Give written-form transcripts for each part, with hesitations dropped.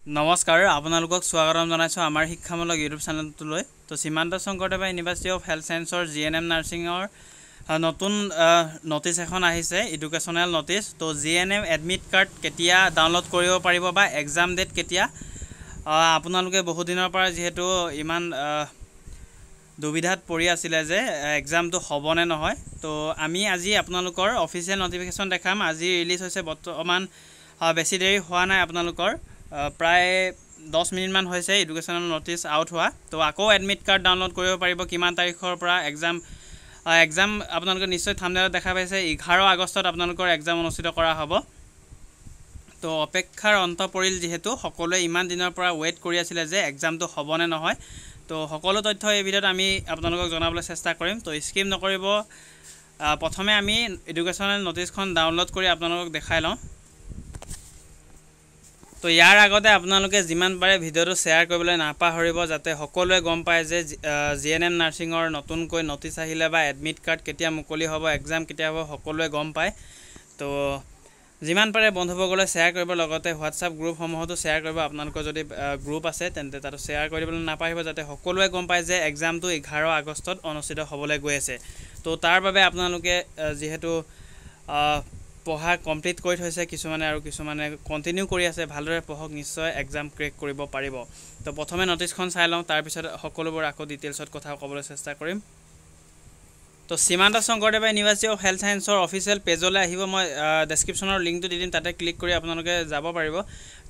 নমস্কাৰ আপোনালোকক স্বাগতম জনাইছো আমাৰ শিক্ষামূলক ইউটিউব চেনেলটোলৈ তো Srimanta Sankaradeva university of health সায়েন্সৰ জিএনএম নাৰ্ছিঙৰ নতুন নটিচ এখন আহিছে এডুকেশ্যনেল নটিচ তো জিএনএম এডমিট কাৰ্ড কেতিয়া ডাউনলোড কৰিব পাৰিব বা এক্সাম ডেট কেতিয়া আপোনালোকে বহু দিনৰ পৰা যেহেতু ইমান দুবিধাত পৰি আছিল যে এক্সামটো হ'বনে নহয় তো আমি আজি আপোনালোকৰ অফিচিয়েল নটিফিকেশ্যন দেখাম আজি ৰিলিজ হৈছে বৰ্তমান বেছি দেৰি হোৱা নাই আপোনালোকৰ প্ৰায় 10 মিনিট মান হৈছে এডুকেশ্যনেল নটিচ আউট হোৱা তো আকৌ এডমিট কাৰ্ড ডাউনলোড কৰিব পাৰিব কিমান তাৰিখৰ পৰা এক্সাম আপোনালোকে নিশ্চয় থাম্বনেলত দেখা পাইছে 11 আগষ্টত আপোনালোকৰ এক্সাম অনুষ্ঠিত কৰা হ'ব তো অপেক্ষাৰ অন্ত পৰিল যেহেতু সকলোৱে ইমান দিনৰ পৰা ওয়েট কৰি আছিল যে এক্সামটো হ'বনে নহয় তো সকলো তথ্য এই ভিডিঅ'ত আমি আপোনালোকক জনাবলৈ চেষ্টা কৰিম তো স্কিপ নকৰিব প্ৰথমে আমি এডুকেশ্যনেল নটিচখন ডাউনলোড কৰি আপোনালোকক দেখাই লওঁ তো ইয়াৰ আগতে আপোনালোকে যিমান পাৰে ভিডিঅ'টো শেয়াৰ কৰিবলৈ নাপাহৰিব যাতে সকলোৱে গম পায় যে জিএনএম নাৰ্ছিঙৰ নতুনকৈ নটিচ আহিলে বা এডমিট কাৰ্ড কেতিয়া মুকলি হ'ব এক্সাম কেতিয়া হ'ব সকলোৱে গম পায় তো যিমান পাৰে বন্ধুসকলক শেয়াৰ কৰিব লগতে হোৱাটছআপ গ্ৰুপসমূহতো শেয়াৰ কৰিব আপোনালোকৰ যদি গ্ৰুপ আছে তেন্তে তাতো শেয়াৰ কৰিবলৈ নাপাহৰিব যাতে সকলোৱে গম পায় যে এক্সামটো 11 আগষ্টত অনুষ্ঠিত হ'বলৈ গৈ আছে তো তাৰ বাবে আপোনালোকে যেহেতু পঢ়া কমপ্লিট কৰি থৈছে কিছুমানে আৰু কিছুমানে কন্টিনিউ কৰি আছে ভালদৰে পঢ়ক নিশ্চয় এক্সাম ক্ৰেক কৰিব পাৰিব তো প্ৰথমে নটিচখন চাই লওঁ তাৰ পিছত সকলোবোৰ আকৌ ডিটেইলছত কথা ক'বলৈ চেষ্টা কৰিম তো Srimanta Sankaradeva university of health সায়েন্সৰ অফিচিয়েল পেজলৈ আহিব মই ডেসক্ৰিপচনৰ লিংকটো দি দিম তাতে ক্লিক কৰি আপোনালোকে যাব পাৰিব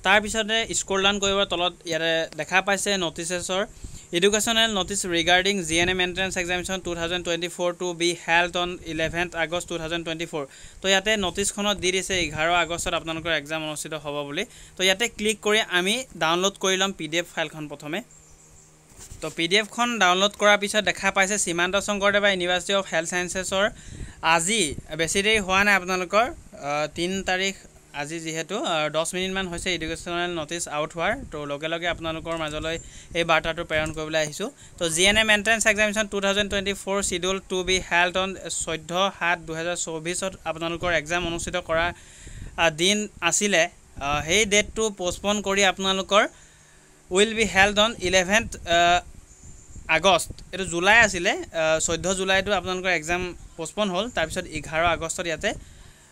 তাৰ পিছতে স্ক্ৰল ডাউন কৰিব তলত ইয়াতে দেখা পাইছে নটিচেছৰ Educational notice regarding GNM entrance examination 2024 to be held on 11th August 2024 তো ইয়াতে নোটিস খনত দি দিছে 11 আগষ্টত আপোনালোকৰ এক্সাম অনুষ্ঠিত হ'ব বুলি তো ইয়াতে ক্লিক কৰি আমি ডাউনলোড কৰি লম PDF ফাইলখন প্ৰথমে তো PDF খন ডাউনলোড কৰাৰ পিছত দেখা পাইছে সীমান্ত শংকৰদেৱ ইউনিভাৰ্চিটি অফ হেল্থ সায়েন্সেছৰ আজি বেছি দেৰি হোৱা নাই আপোনালোকৰ 3 তাৰিখ আজি যেহেতু 10 মিনিট মান হৈছে এডুকেশ্যনেল নটিচ আউট হোৱাৰ তো লগে লগে আপোনালোকৰ মাজলৈ এই বাৰ্তাটো প্ৰেৰণ কৰিবলৈ আহিছো তো GNM entrance examination 2024 schedule to be held on 14/7/2024 ত আপোনালোকৰ এক্সাম অনুষ্ঠিত কৰা দিন আছিল সেই ডেটটো পোষ্টপন কৰি আপোনালোকৰ will be held on 11th August এটো জুলাই আছিল 14 জুলাইটো আপোনালোকৰ এক্সাম পোষ্টপন হ'ল তাৰ পিছত 11 আগষ্টত ইয়াতে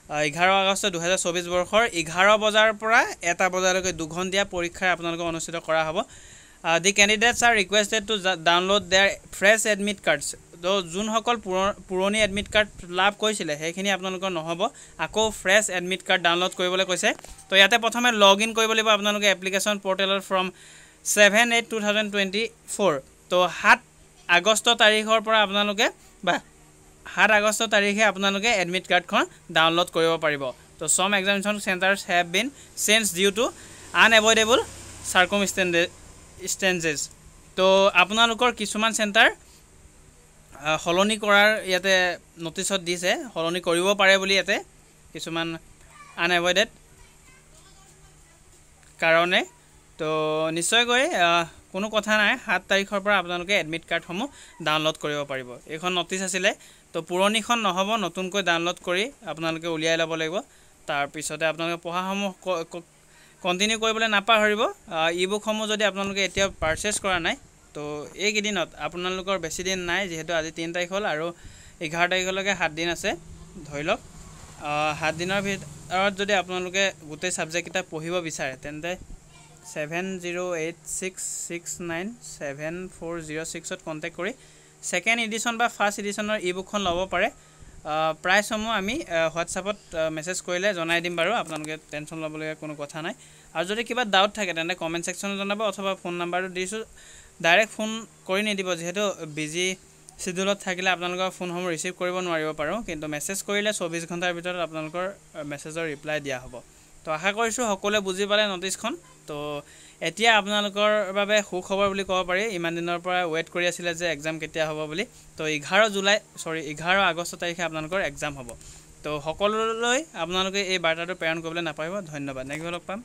11 আগষ্ট 2024 বৰ্ষৰ 11 বজাৰ পৰা 1 বজালৈকে 2 ঘণ্টিয়া পৰীক্ষা আপোনালোকক অনুষ্ঠিত কৰা হ'ব the candidates are requested to download their fresh admit cards তো যোনসকল পুৰণি এডমিট কাৰ্ড লাভ কৰিছিলে সেইখিনি আপোনালোকৰ নহব আকৌ ফ্ৰেছ এডমিট কাৰ্ড ডাউনলোড কৰিবলৈ কৈছে তো ইয়াতে প্ৰথমে লগ ইন কৰিব লাগিব আপোনালোকে এপ্লিকেশন পোৰ্টেলৰ ফ্ৰম 7/8/2024 তো 7 আগষ্ট তাৰিখৰ পৰা আপোনালোকে বা 7 আগষ্ট তাৰিখে আপোনালোকে এডমিট কাৰ্ডখন ডাউনলোড কৰিব পাৰিব তো some examination centres have been change due to unavoidable circumstances তো আপোনালোকৰ কিছুমান চেণ্টাৰ হলনি কৰাৰ ইয়াতে নটিচত দিছে হলনি কৰিব পাৰে বুলি ইয়াতে কিছুমান আনএভয়েডেড কাৰণে তো নিশ্চয়কৈ কোনো কথা নাই 7 তাৰিখৰ পৰা আপোনালোকে এডমিট কাৰ্ডসমূহ ডাউনলোড কৰিব পাৰিব এখন নটিচ আছিল তো পুৰণিখন নহব নতুনকৈ ডাউনলোড কৰি আপোনালোকে উলিয়াই ল'ব লাগিব তাৰ পিছতে আপোনালোকে পঢ়াসমূহ কন্টিনিউ কৰিবলৈ নাপাহৰিব ইবুকসমূহ যদি আপোনালোকে এতিয়া পাৰচেজ কৰা নাই তো এই কেইদিনত আপোনালোকৰ বেছি দিন নাই যেহেতু আজি 3 তাৰিখ হ'ল আৰু 11 তাৰিখলৈকে 7 দিন আছে ধৰি লওক 7 দিনৰ ভিতৰত যদি আপোনালোকে গোটেই সাবজেক্ট এটা পঢ়িব বিচাৰে তেন্তে 7086697406 ত কন্টাক্ট কৰি সেকেন্ড এডিশন বা ফাৰ্স্ট এডিশনৰ ইবুকখন ল'ব পাৰে প্ৰাইসমূহ আমি হোৱাটছআপত মেছেজ কৰিলে জনাই দিম বাৰু আপোনালোকে টেনচন ল'বলগীয়া কোনো কথা নাই আৰু যদি কিবা ডাউট থাকে তেন্তে কমেন্ট সেকশনত জনাব অথবা ফোন নাম্বাৰটো দিছো ডাইৰেক্ট ফোন কৰি নিদিব যেহেতু বিজি শিডিউলত থাকিলে আপোনালোকৰ ফোনসমূহ ৰিসিভ কৰিব নোৱাৰিব পাৰো কিন্তু মেছেজ কৰিলে 24 ঘণ্টাৰ ভিতৰত আপোনালোকৰ মেছেজৰ ৰিপ্লাই দিয়া হ'ব তো আশা কৰিছো সকলোৱে বুজি পালে নটিচখন তো এতিয়া আপোনালোকৰ বাবে সুখবৰ বুলি ক'ব পাৰি ইমান দিনৰ পৰা ওয়েট কৰি আছিল যে এক্সাম কেতিয়া হ'ব বুলি তো 11 আগষ্ট তাৰিখে আপোনালোকৰ এক্সাম হ'ব তো সকলোলৈ আপোনালোকে এই বাৰ্তাটো প্ৰেৰণ কৰিবলৈ নাপাব ধন্যবাদ নেক্সট লগ পাম